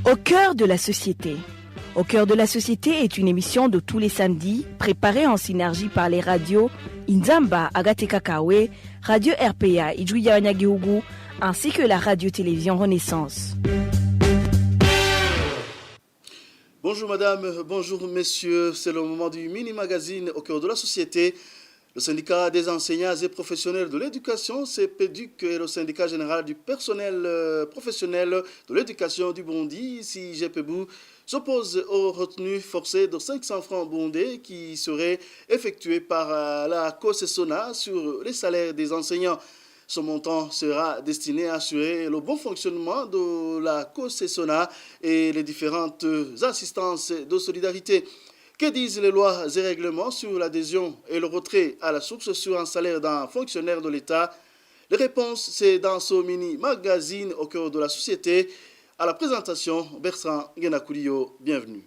Au cœur de la société. Au cœur de la société est une émission de tous les samedis, préparée en synergie par les radios Inzamba, Agateka Kawe, Radio RPA, Idjouya Nyagihugu, ainsi que la radio-télévision Renaissance. Bonjour madame, bonjour messieurs, c'est le moment du mini-magazine au cœur de la société. Le syndicat des enseignants et professionnels de l'éducation, CPEDUC, et le syndicat général du personnel professionnel de l'éducation du Burundi, CIGPBU, s'opposent aux retenues forcées de 500 francs burundais qui seraient effectuées par la COSESONA sur les salaires des enseignants. Ce montant sera destiné à assurer le bon fonctionnement de la COSESONA et les différentes assistances de solidarité. Que disent les lois et règlements sur l'adhésion et le retrait à la source sur un salaire d'un fonctionnaire de l'État? Les réponses, c'est dans ce mini-magazine au cœur de la société. À la présentation, Bertrand Guénakoulio, bienvenue.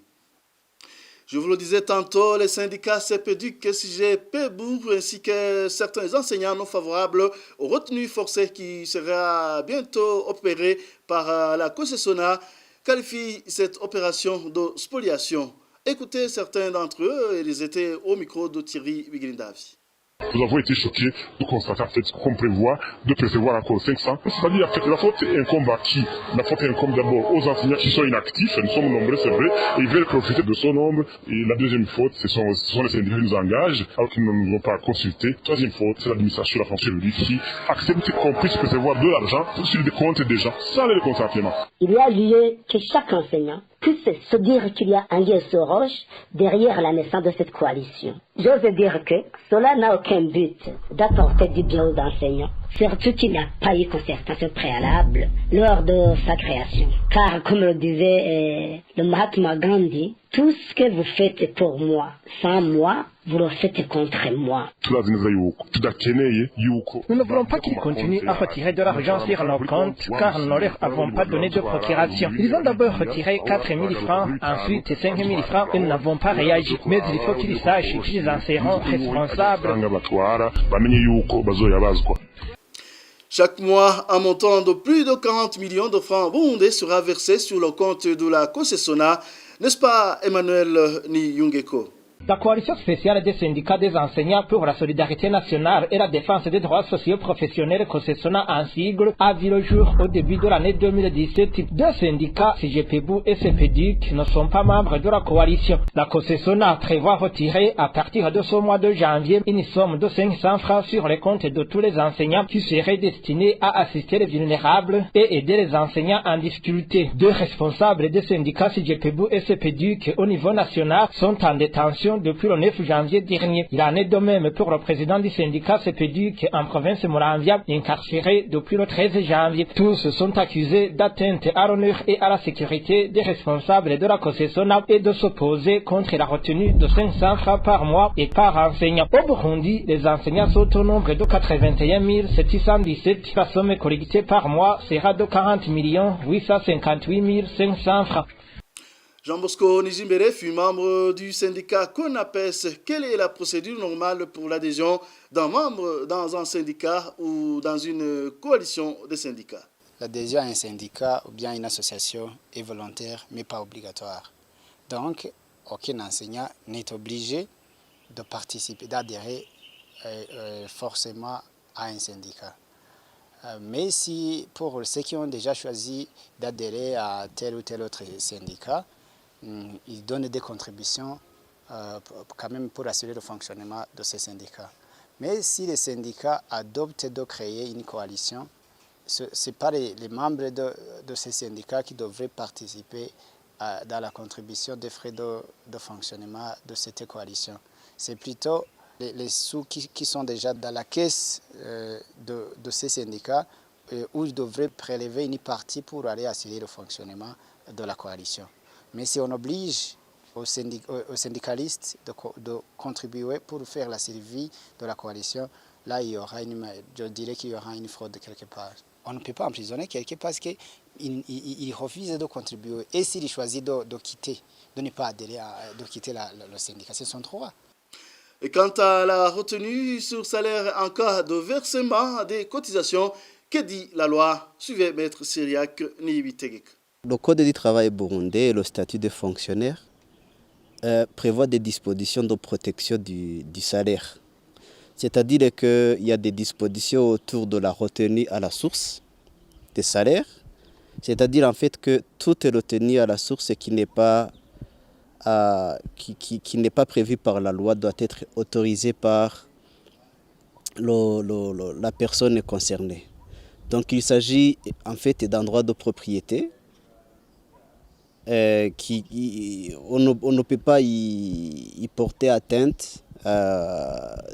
Je vous le disais tantôt, les syndicats CPEDUC, CIGPBU ainsi que certains enseignants non favorables aux retenues forcées qui sera bientôt opérées par la COSESONA qualifient cette opération de spoliation. Écoutez certains d'entre eux, ils étaient au micro de Thierry Bigrindavi. Nous avons été choqués de constater en fait qu'on prévoit de percevoir encore 500. C'est-à-dire en fait la faute incombe à qui? La faute incombe d'abord aux enseignants qui sont inactifs, nous sommes nombreux c'est vrai, et ils veulent profiter de ce nombre. Et la deuxième faute, ce sont les syndicats qui nous engagent alors qu'ils ne nous ont pas consultés. Troisième faute, c'est l'administration de la fonction publique qui accepte qu'on puisse percevoir de l'argent sur des comptes des gens sans le consentement. Il y a lieu que chaque enseignant puisse se dire qu'il y a un Anguille Roche derrière la naissance de cette coalition. J'ose dire que cela n'a aucun but d'apporter du bien aux enseignants, surtout qu'il n'y a pas eu concertation préalable lors de sa création. Car, comme le disait le Mahatma Gandhi, tout ce que vous faites pour moi, sans moi, vous le faites contre moi. Nous ne voulons pas qu'ils continuent à retirer de l'argent sur nos comptes, car nous ne leur avons pas donné de procuration. Ils ont d'abord retiré 4 000 francs, ensuite 5 000 francs, et nous n'avons pas réagi. Mais il faut qu'ils sachent qu'ils en seront responsables. Chaque mois, un montant de plus de 40 millions de francs burundais sera versé sur le compte de la COSESONA, n'est-ce pas Emmanuel Niyungeko? La coalition spéciale des syndicats des enseignants pour la solidarité nationale et la défense des droits sociaux professionnels COSESONA en sigle a vu le jour au début de l'année 2017. Deux syndicats, CIGPBU et CPEDUC, ne sont pas membres de la coalition. La COSESONA prévoit retirer à partir de ce mois de janvier une somme de 500 francs sur les comptes de tous les enseignants qui seraient destinés à assister les vulnérables et aider les enseignants en difficulté. Deux responsables des syndicats CIGPBU et CPEDUC au niveau national sont en détention depuis le 9 janvier dernier. Il en est de même pour le président du syndicat CPEDUC en province Muramvya, incarcéré depuis le 13 janvier. Tous sont accusés d'atteinte à l'honneur et à la sécurité des responsables de la COSESONA et de s'opposer contre la retenue de 500 francs par mois et par enseignant. Au Burundi, les enseignants sont au nombre de 81 717. La somme collectée par mois sera de 40 858 500 francs. Jean Bosco Nijimbere fut membre du syndicat CONAPES. Quelle est la procédure normale pour l'adhésion d'un membre dans un syndicat ou dans une coalition de syndicats? L'adhésion à un syndicat ou bien à une association est volontaire mais pas obligatoire. Donc, aucun enseignant n'est obligé de participer, d'adhérer forcément à un syndicat. Mais si pour ceux qui ont déjà choisi d'adhérer à tel ou tel autre syndicat, ils donnent des contributions quand même pour assurer le fonctionnement de ces syndicats. Mais si les syndicats adoptent de créer une coalition, ce n'est pas les membres de ces syndicats qui devraient participer dans la contribution des frais de fonctionnement de cette coalition. C'est plutôt les sous qui sont déjà dans la caisse de ces syndicats où ils devraient prélever une partie pour aller assurer le fonctionnement de la coalition. Mais si on oblige aux syndicalistes de contribuer pour faire la survie de la coalition, là je dirais qu'il y aura une fraude quelque part. On ne peut pas emprisonner quelqu'un parce qu'il refuse de contribuer. Et s'il choisit de quitter, de ne pas adhérer, de quitter le syndicat, c'est son droit. Et quant à la retenue sur salaire en cas de versement des cotisations, que dit la loi? Suivez Maître Syriac Niyibitegek. Le Code du travail burundais et le statut des fonctionnaires prévoient des dispositions de protection du salaire. C'est-à-dire qu'il y a des dispositions autour de la retenue à la source des salaires. C'est-à-dire en fait que tout est retenu à la source et qui n'est pas prévu par la loi doit être autorisé par la personne concernée. Donc il s'agit en fait d'un droit de propriété on ne peut pas y porter atteinte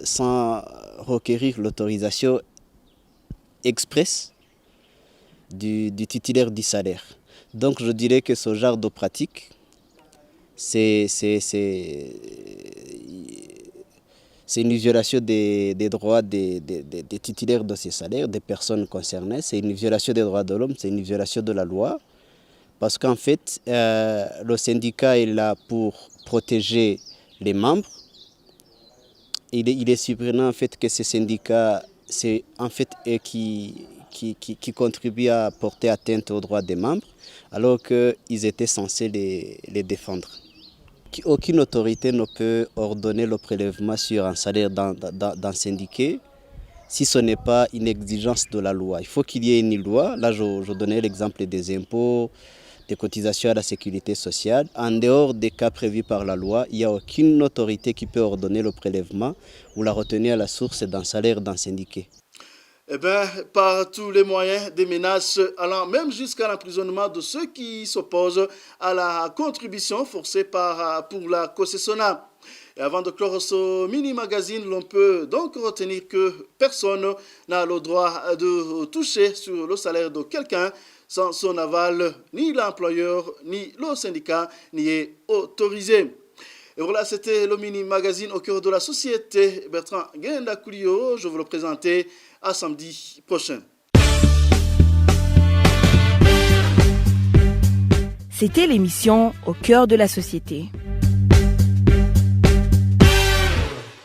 sans requérir l'autorisation expresse du titulaire du salaire. Donc je dirais que ce genre de pratique, c'est une violation des droits des titulaires de ces salaires, des personnes concernées. C'est une violation des droits de l'homme, c'est une violation de la loi. Parce qu'en fait, le syndicat est là pour protéger les membres. Il est surprenant en fait que ces syndicats, c'est en fait eux qui contribuent à porter atteinte aux droits des membres, alors qu'ils étaient censés les défendre. Aucune autorité ne peut ordonner le prélèvement sur un salaire d'un syndicat si ce n'est pas une exigence de la loi. Il faut qu'il y ait une loi. Là, je donnais l'exemple des impôts, des cotisations à la sécurité sociale. En dehors des cas prévus par la loi, il n'y a aucune autorité qui peut ordonner le prélèvement ou la retenue à la source d'un salaire d'un syndicat. Eh bien, par tous les moyens, des menaces allant même jusqu'à l'emprisonnement de ceux qui s'opposent à la contribution forcée pour la COSESONA. Et avant de clore ce mini-magazine, l'on peut donc retenir que personne n'a le droit de toucher sur le salaire de quelqu'un sans son aval, ni l'employeur, ni le syndicat n'y est autorisé. Et voilà, c'était le mini-magazine au cœur de la société. Bertrand Genda Koulio, je vous le présentais à samedi prochain. C'était l'émission Au cœur de la société.